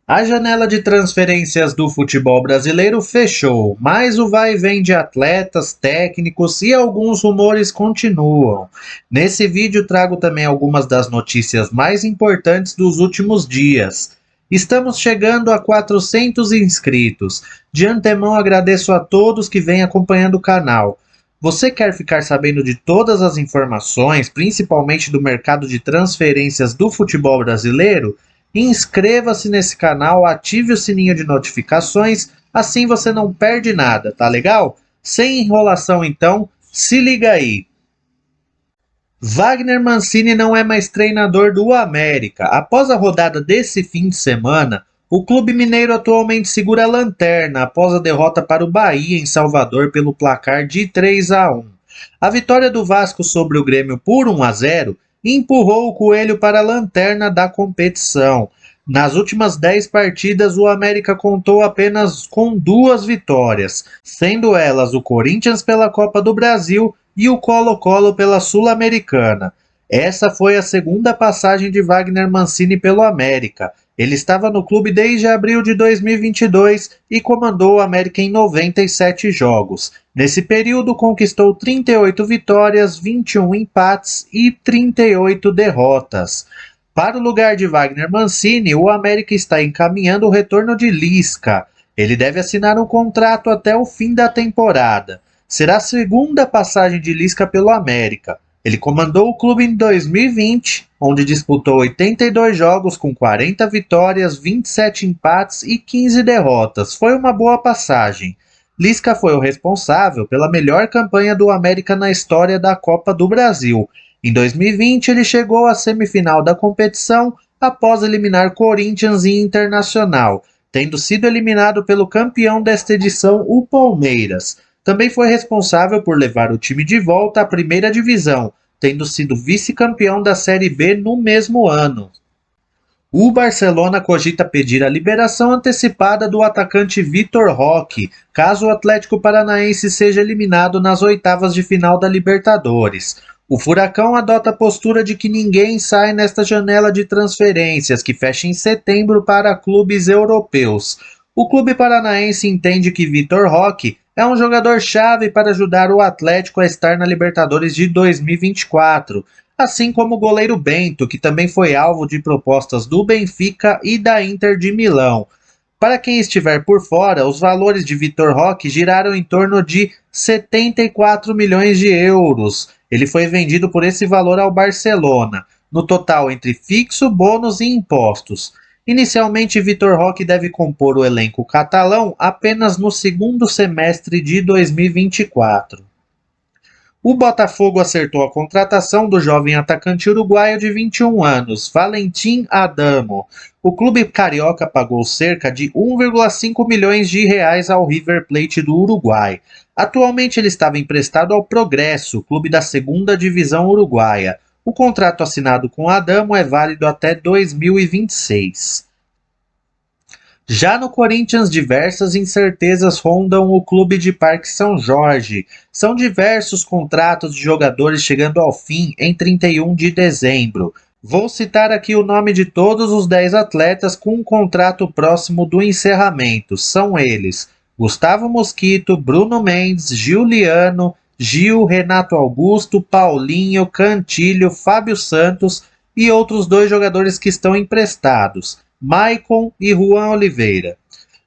A janela de transferências do futebol brasileiro fechou, mas o vai e vem de atletas, técnicos e alguns rumores continuam. Nesse vídeo trago também algumas das notícias mais importantes dos últimos dias. Estamos chegando a 400 inscritos. De antemão agradeço a todos que vêm acompanhando o canal. Você quer ficar sabendo de todas as informações, principalmente do mercado de transferências do futebol brasileiro? Inscreva-se nesse canal, ative o sininho de notificações, assim você não perde nada, tá legal? Sem enrolação então, se liga aí. Wagner Mancini não é mais treinador do América. Após a rodada desse fim de semana, o clube mineiro atualmente segura a lanterna após a derrota para o Bahia em Salvador pelo placar de 3-1. A vitória do Vasco sobre o Grêmio por 1-0 empurrou o Coelho para a lanterna da competição. Nas últimas 10 partidas, o América contou apenas com 2 vitórias, sendo elas o Corinthians pela Copa do Brasil e o Colo-Colo pela Sul-Americana. Essa foi a segunda passagem de Wagner Mancini pelo América. Ele estava no clube desde abril de 2022 e comandou o América em 97 jogos. Nesse período, conquistou 38 vitórias, 21 empates e 38 derrotas. Para o lugar de Wagner Mancini, o América está encaminhando o retorno de Lisca. Ele deve assinar um contrato até o fim da temporada. Será a segunda passagem de Lisca pelo América. Ele comandou o clube em 2020, onde disputou 82 jogos com 40 vitórias, 27 empates e 15 derrotas. Foi uma boa passagem. Lisca foi o responsável pela melhor campanha do América na história da Copa do Brasil. Em 2020, ele chegou à semifinal da competição após eliminar Corinthians e Internacional, tendo sido eliminado pelo campeão desta edição, o Palmeiras. Também foi responsável por levar o time de volta à primeira divisão, tendo sido vice-campeão da Série B no mesmo ano. O Barcelona cogita pedir a liberação antecipada do atacante Vitor Roque, caso o Atlético Paranaense seja eliminado nas oitavas de final da Libertadores. O Furacão adota a postura de que ninguém sai nesta janela de transferências, que fecha em setembro para clubes europeus. O clube paranaense entende que Vitor Roque é um jogador-chave para ajudar o Atlético a estar na Libertadores de 2024, assim como o goleiro Bento, que também foi alvo de propostas do Benfica e da Inter de Milão. Para quem estiver por fora, os valores de Vitor Roque giraram em torno de 74 milhões de euros. Ele foi vendido por esse valor ao Barcelona, no total entre fixo, bônus e impostos. Inicialmente, Vitor Roque deve compor o elenco catalão apenas no segundo semestre de 2024. O Botafogo acertou a contratação do jovem atacante uruguaio de 21 anos, Valentim Adamo. O clube carioca pagou cerca de 1,5 milhões de reais ao River Plate do Uruguai. Atualmente ele estava emprestado ao Progresso, clube da segunda divisão uruguaia. O contrato assinado com Adamo é válido até 2026. Já no Corinthians, diversas incertezas rondam o clube de Parque São Jorge. São diversos contratos de jogadores chegando ao fim em 31 de dezembro. Vou citar aqui o nome de todos os 10 atletas com um contrato próximo do encerramento. São eles: Gustavo Mosquito, Bruno Mendes, Giuliano, Gil, Renato Augusto, Paulinho, Cantilho, Fábio Santos e outros 2 jogadores que estão emprestados, Maicon e Juan Oliveira.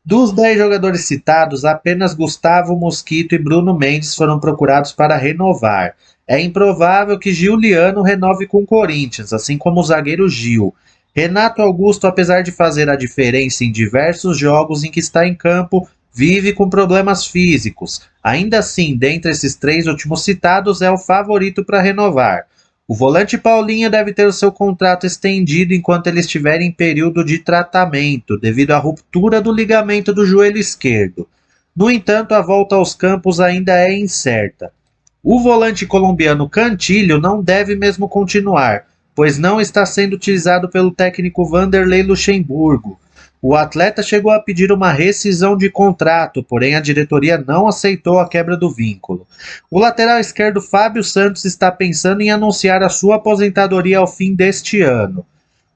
Dos 10 jogadores citados, apenas Gustavo Mosquito e Bruno Mendes foram procurados para renovar. É improvável que Giuliano renove com o Corinthians, assim como o zagueiro Gil. Renato Augusto, apesar de fazer a diferença em diversos jogos em que está em campo, vive com problemas físicos. Ainda assim, dentre esses 3 últimos citados, é o favorito para renovar. O volante Paulinho deve ter o seu contrato estendido enquanto ele estiver em período de tratamento, devido à ruptura do ligamento do joelho esquerdo. No entanto, a volta aos campos ainda é incerta. O volante colombiano Cantilho não deve mesmo continuar, pois não está sendo utilizado pelo técnico Vanderlei Luxemburgo. O atleta chegou a pedir uma rescisão de contrato, porém a diretoria não aceitou a quebra do vínculo. O lateral esquerdo Fábio Santos está pensando em anunciar a sua aposentadoria ao fim deste ano.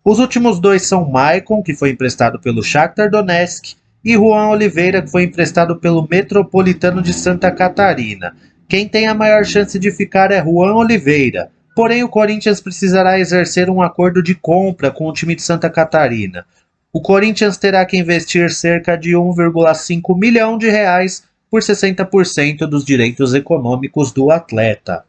Os últimos dois são Maicon, que foi emprestado pelo Shakhtar Donetsk, e Juan Oliveira, que foi emprestado pelo Metropolitano de Santa Catarina. Quem tem a maior chance de ficar é Juan Oliveira, porém o Corinthians precisará exercer um acordo de compra com o time de Santa Catarina. O Corinthians terá que investir cerca de 1,5 milhão de reais por 60% dos direitos econômicos do atleta.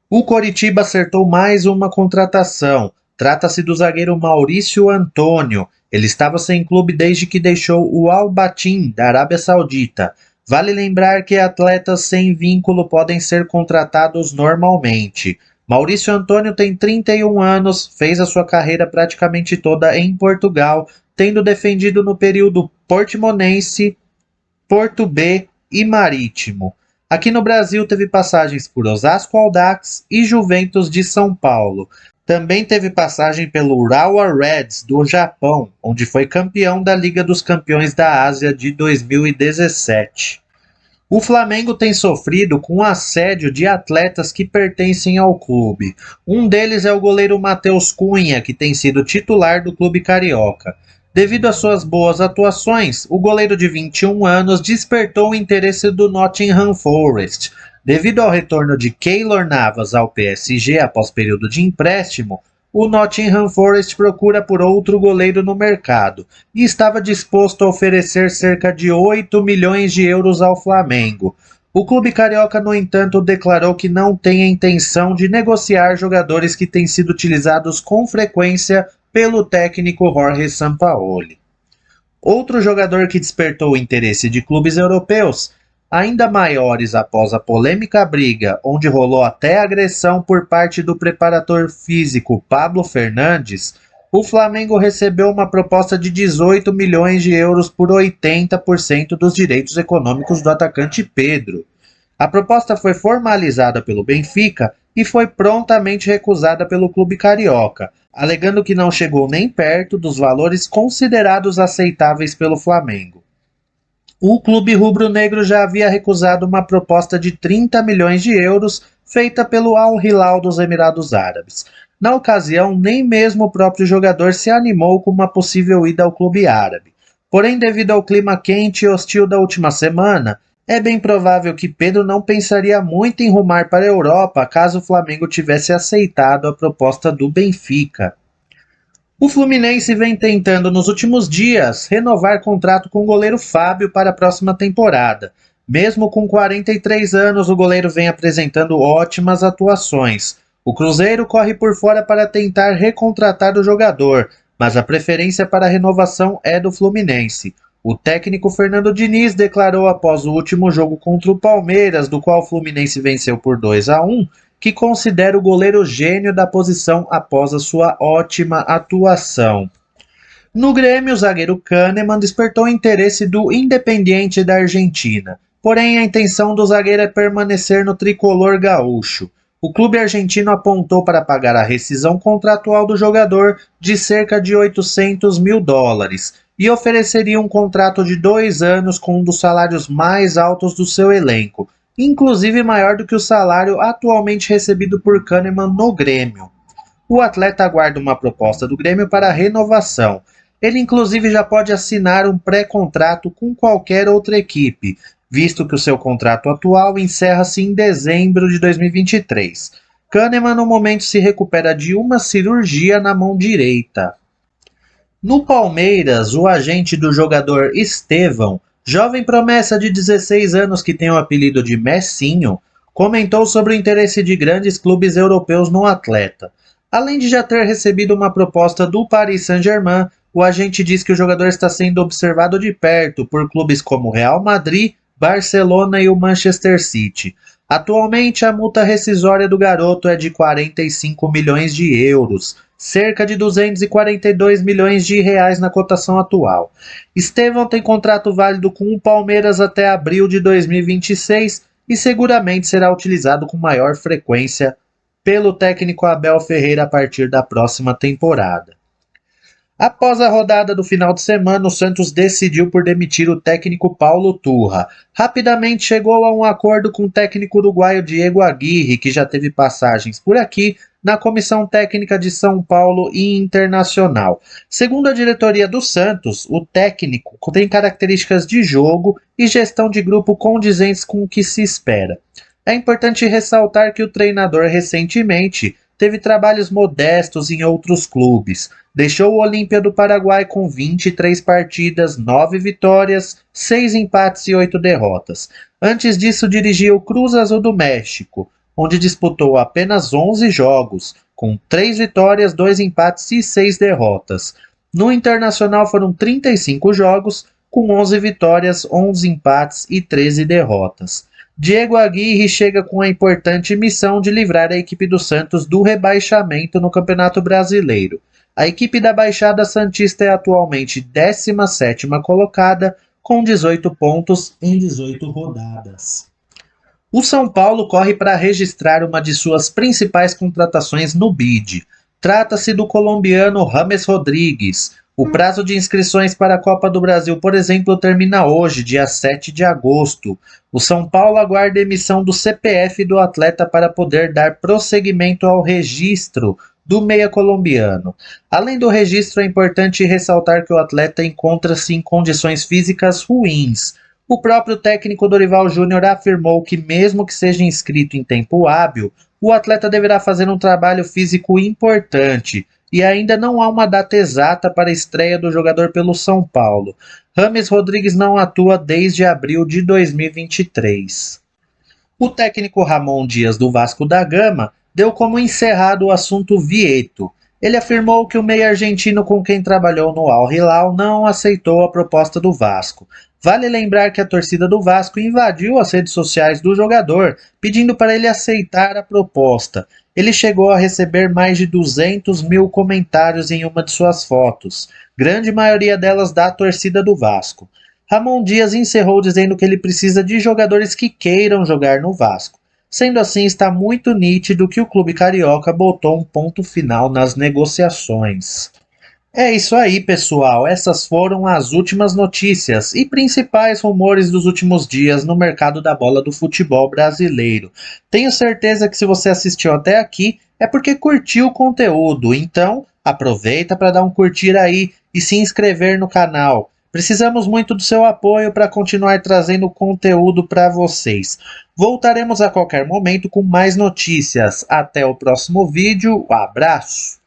O Coritiba acertou mais uma contratação. Trata-se do zagueiro Maurício Antônio. Ele estava sem clube desde que deixou o Al Batin, da Arábia Saudita. Vale lembrar que atletas sem vínculo podem ser contratados normalmente. Maurício Antônio tem 31 anos, fez a sua carreira praticamente toda em Portugal, tendo defendido no período Portimonense, Porto B e Marítimo. Aqui no Brasil teve passagens por Osasco Audax e Juventus de São Paulo. Também teve passagem pelo Urawa Reds do Japão, onde foi campeão da Liga dos Campeões da Ásia de 2017. O Flamengo tem sofrido com o assédio de atletas que pertencem ao clube. Um deles é o goleiro Matheus Cunha, que tem sido titular do clube carioca. Devido às suas boas atuações, o goleiro de 21 anos despertou o interesse do Nottingham Forest. Devido ao retorno de Keylor Navas ao PSG após período de empréstimo, o Nottingham Forest procura por outro goleiro no mercado e estava disposto a oferecer cerca de 8 milhões de euros ao Flamengo. O clube carioca, no entanto, declarou que não tem a intenção de negociar jogadores que têm sido utilizados com frequência pelo técnico Jorge Sampaoli. Outro jogador que despertou o interesse de clubes europeus, ainda maiores após a polêmica briga, onde rolou até agressão por parte do preparador físico Pablo Fernandes, o Flamengo recebeu uma proposta de 18 milhões de euros por 80% dos direitos econômicos do atacante Pedro. A proposta foi formalizada pelo Benfica e foi prontamente recusada pelo clube carioca, alegando que não chegou nem perto dos valores considerados aceitáveis pelo Flamengo. O clube rubro-negro já havia recusado uma proposta de 30 milhões de euros feita pelo Al Hilal dos Emirados Árabes. Na ocasião, nem mesmo o próprio jogador se animou com uma possível ida ao clube árabe. Porém, devido ao clima quente e hostil da última semana, é bem provável que Pedro não pensaria muito em rumar para a Europa caso o Flamengo tivesse aceitado a proposta do Benfica. O Fluminense vem tentando nos últimos dias renovar contrato com o goleiro Fábio para a próxima temporada. Mesmo com 43 anos, o goleiro vem apresentando ótimas atuações. O Cruzeiro corre por fora para tentar recontratar o jogador, mas a preferência para a renovação é do Fluminense. O técnico Fernando Diniz declarou após o último jogo contra o Palmeiras, do qual o Fluminense venceu por 2-1, que considera o goleiro gênio da posição após a sua ótima atuação. No Grêmio, o zagueiro Kahneman despertou o interesse do Independiente da Argentina, porém a intenção do zagueiro é permanecer no tricolor gaúcho. O clube argentino apontou para pagar a rescisão contratual do jogador de cerca de $800 mil e ofereceria um contrato de 2 anos com um dos salários mais altos do seu elenco, inclusive maior do que o salário atualmente recebido por Kahneman no Grêmio. O atleta aguarda uma proposta do Grêmio para renovação. Ele inclusive já pode assinar um pré-contrato com qualquer outra equipe, visto que o seu contrato atual encerra-se em dezembro de 2023. Kahneman no momento se recupera de uma cirurgia na mão direita. No Palmeiras, o agente do jogador Estevão, jovem promessa de 16 anos que tem o apelido de Messinho, comentou sobre o interesse de grandes clubes europeus no atleta. Além de já ter recebido uma proposta do Paris Saint-Germain, o agente diz que o jogador está sendo observado de perto por clubes como Real Madrid, Barcelona e o Manchester City. Atualmente, a multa rescisória do garoto é de 45 milhões de euros, cerca de 242 milhões de reais na cotação atual. Estevão tem contrato válido com o Palmeiras até abril de 2026 e seguramente será utilizado com maior frequência pelo técnico Abel Ferreira a partir da próxima temporada. Após a rodada do final de semana, o Santos decidiu por demitir o técnico Paulo Turra. Rapidamente chegou a um acordo com o técnico uruguaio Diego Aguirre, que já teve passagens por aqui, na comissão técnica de São Paulo e Internacional. Segundo a diretoria do Santos, o técnico tem características de jogo e gestão de grupo condizentes com o que se espera. É importante ressaltar que o treinador recentemente teve trabalhos modestos em outros clubes. Deixou o Olímpia do Paraguai com 23 partidas, 9 vitórias, 6 empates e 8 derrotas. Antes disso, dirigiu o Cruz Azul do México, onde disputou apenas 11 jogos, com 3 vitórias, 2 empates e 6 derrotas. No Internacional foram 35 jogos, com 11 vitórias, 11 empates e 13 derrotas. Diego Aguirre chega com a importante missão de livrar a equipe do Santos do rebaixamento no Campeonato Brasileiro. A equipe da Baixada Santista é atualmente 17ª colocada, com 18 pontos em 18 rodadas. O São Paulo corre para registrar uma de suas principais contratações no bid. Trata-se do colombiano James Rodrigues. O prazo de inscrições para a Copa do Brasil, por exemplo, termina hoje, dia 7 de agosto. O São Paulo aguarda a emissão do CPF do atleta para poder dar prosseguimento ao registro do meia colombiano. Além do registro, é importante ressaltar que o atleta encontra-se em condições físicas ruins. O próprio técnico Dorival Júnior afirmou que, mesmo que seja inscrito em tempo hábil, o atleta deverá fazer um trabalho físico importante, e ainda não há uma data exata para a estreia do jogador pelo São Paulo. James Rodrigues não atua desde abril de 2023. O técnico Ramon Dias do Vasco da Gama deu como encerrado o assunto Vieto. Ele afirmou que o meia argentino com quem trabalhou no Al Hilal não aceitou a proposta do Vasco. Vale lembrar que a torcida do Vasco invadiu as redes sociais do jogador, pedindo para ele aceitar a proposta. Ele chegou a receber mais de 200 mil comentários em uma de suas fotos, grande maioria delas da torcida do Vasco. Ramon Dias encerrou dizendo que ele precisa de jogadores que queiram jogar no Vasco. Sendo assim, está muito nítido que o clube carioca botou um ponto final nas negociações. É isso aí, pessoal. Essas foram as últimas notícias e principais rumores dos últimos dias no mercado da bola do futebol brasileiro. Tenho certeza que se você assistiu até aqui é porque curtiu o conteúdo, então aproveita para dar um curtir aí e se inscrever no canal. Precisamos muito do seu apoio para continuar trazendo conteúdo para vocês. Voltaremos a qualquer momento com mais notícias. Até o próximo vídeo. Abraço!